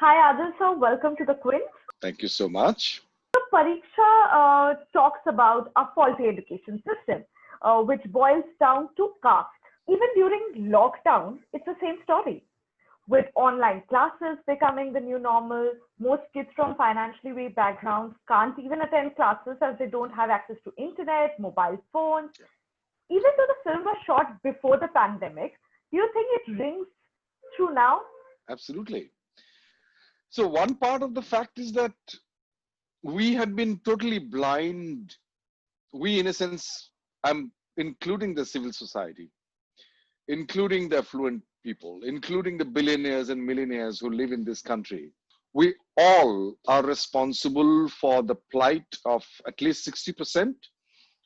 Hi Adil sir, welcome to the Quint. Thank you so much. So Pariksha talks about a faulty education system, which boils down to caste. Even during lockdown, it's the same story. With online classes becoming the new normal, most kids from financially weak backgrounds can't even attend classes as they don't have access to internet, mobile phones. Even though the film was shot before the pandemic, do you think it rings true now? Absolutely. So, one part of the fact is that we had been totally blind. We, in a sense, I'm including the civil society, including the affluent people, including the billionaires and millionaires who live in this country. We all are responsible for the plight of at least 60%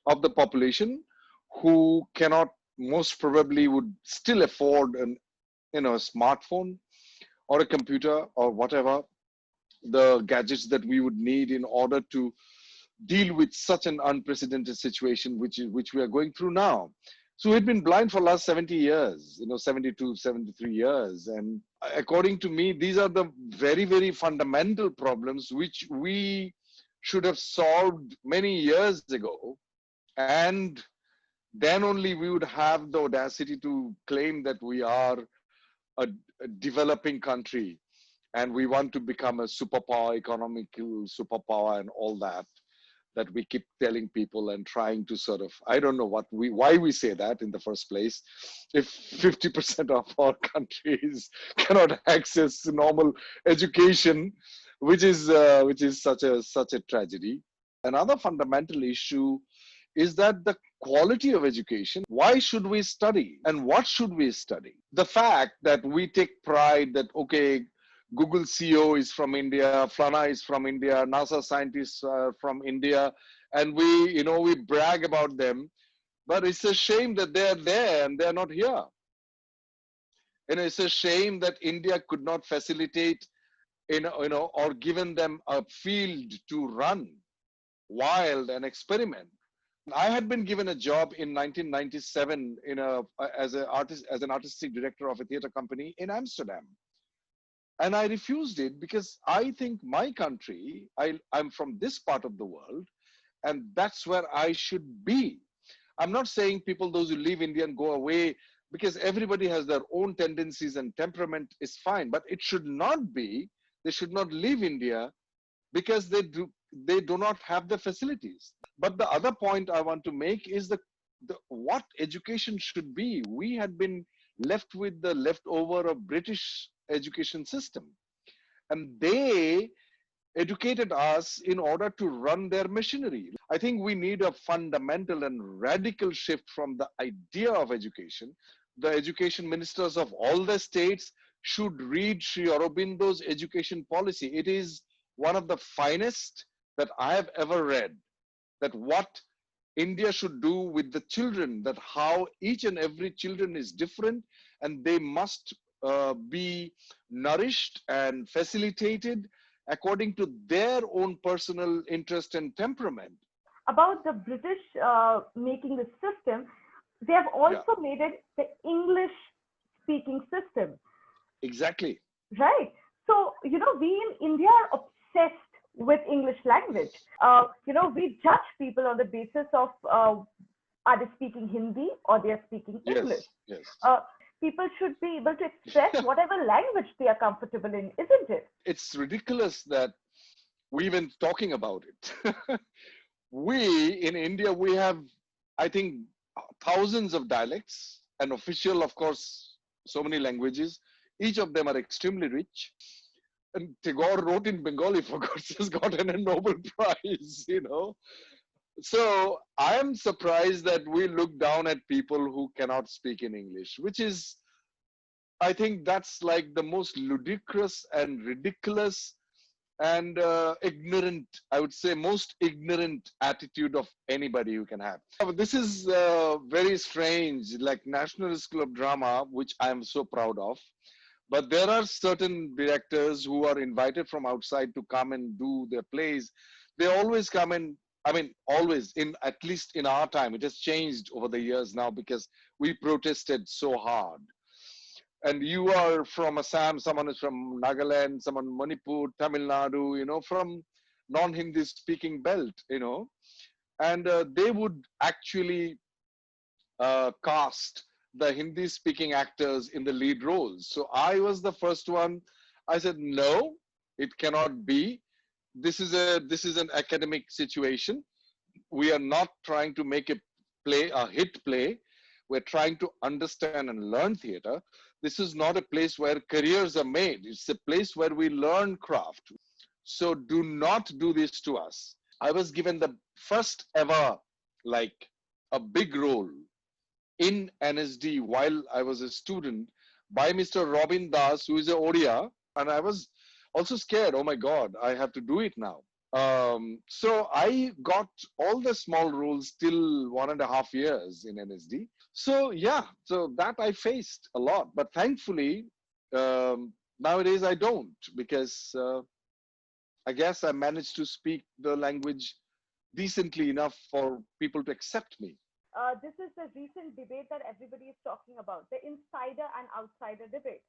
of the population who cannot, most probably, would still afford a smartphone or a computer or whatever the gadgets that we would need in order to deal with such an unprecedented situation which we are going through now. So we've been blind for the last 70 years, 72, 73 years. And according to me, these are the very, very fundamental problems which we should have solved many years ago. And then only we would have the audacity to claim that we are a developing country and we want to become a superpower, economical superpower, and all that we keep telling people and trying to sort of, I don't know why we say that in the first place. If 50% of our countries cannot access normal education, which is such a tragedy. Another fundamental issue is that the quality of education. Why should we study and what should we study? The fact that we take pride that, okay, Google CEO is from India, Flana is from India, NASA scientists are from India, and we brag about them. But it's a shame that they're there and they're not here. It's a shame that India could not facilitate, or given them a field to run wild and experiment. I had been given a job in 1997 as an artistic director of a theater company in Amsterdam. And I refused it because I think my country, I'm from this part of the world, and that's where I should be. I'm not saying people, those who leave India and go away, because everybody has their own tendencies and temperament is fine, but it should not be, they should not leave India because they do not have the facilities. But the other point I want to make is the what education should be. We had been left with the leftover of British education system, and they educated us in order to run their machinery. I think we need a fundamental and radical shift from the idea of education. The education ministers of all the states should read Sri Aurobindo's education policy. It is one of the finest that I have ever read, that what India should do with the children, that how each and every children is different and they must be nourished and facilitated according to their own personal interest and temperament. About the British making the system, they have Yeah, also made it the English speaking system, exactly. right? So, we in India are obsessed with English language. We judge people on the basis of are they speaking Hindi or they are speaking English. Yes, yes. Uh, People should be able to express whatever language they are comfortable in, isn't it? It's ridiculous that we even talking about it. We in India, we have, I think, thousands of dialects and official, of course, so many languages. Each of them are extremely rich. And Tagore wrote in Bengali, for God's sake, has gotten a Nobel Prize. So I am surprised that we look down at people who cannot speak in English, which is, I think that's like the most ludicrous and ridiculous and ignorant, I would say, most ignorant attitude of anybody you can have. This is very strange, like National School of Drama, which I am so proud of. But there are certain directors who are invited from outside to come and do their plays. They always come in, I mean, always, at least in our time, it has changed over the years now because we protested so hard. and you are from Assam, someone is from Nagaland, someone Manipur, Tamil Nadu, from non-Hindi speaking belt, and they would actually cast the Hindi speaking actors in the lead roles. So I was the first one. I said, no, it cannot be. This is an academic situation. We are not trying to make a hit play. We're trying to understand and learn theater. This is not a place where careers are made. It's a place where we learn craft. So do not do this to us. I was given the first ever, like, a big role in NSD while I was a student by Mr. Robin Das, who is a Odia. And I was also scared. Oh my God, I have to do it now. So I got all the small roles till 1.5 years in NSD. So yeah, so that I faced a lot. But thankfully, nowadays I don't, because I guess I managed to speak the language decently enough for people to accept me. This is the recent debate that everybody is talking about, the insider and outsider debate.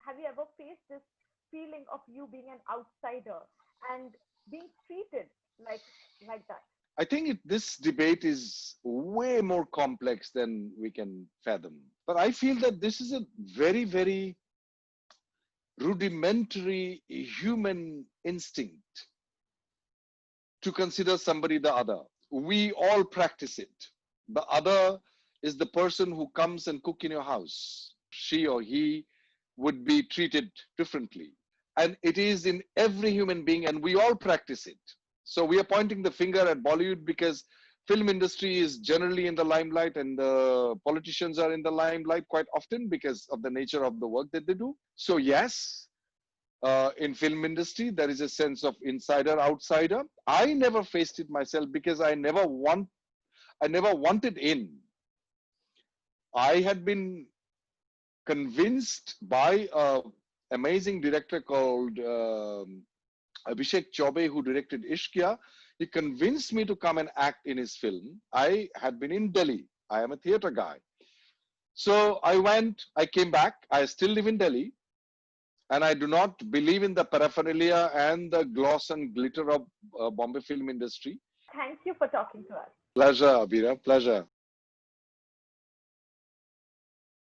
Have you ever faced this feeling of you being an outsider and being treated like like that? I think this debate is way more complex than we can fathom. But I feel that this is a very, very rudimentary human instinct to consider somebody the other. We all practice it. The other is the person who comes and cook in your house. She or he would be treated differently. And it is in every human being, and we all practice it. So we are pointing the finger at Bollywood because film industry is generally in the limelight, and the politicians are in the limelight quite often because of the nature of the work that they do. So yes, in film industry, there is a sense of insider, outsider. I never faced it myself because I never wanted in. I had been convinced by an amazing director called Abhishek Chaubey, who directed Ishqiya. He convinced me to come and act in his film. I had been in Delhi. I am a theater guy. So I went, I came back. I still live in Delhi. And I do not believe in the paraphernalia and the gloss and glitter of Bombay film industry. Thank you for talking to us. Pleasure, Abira. Pleasure.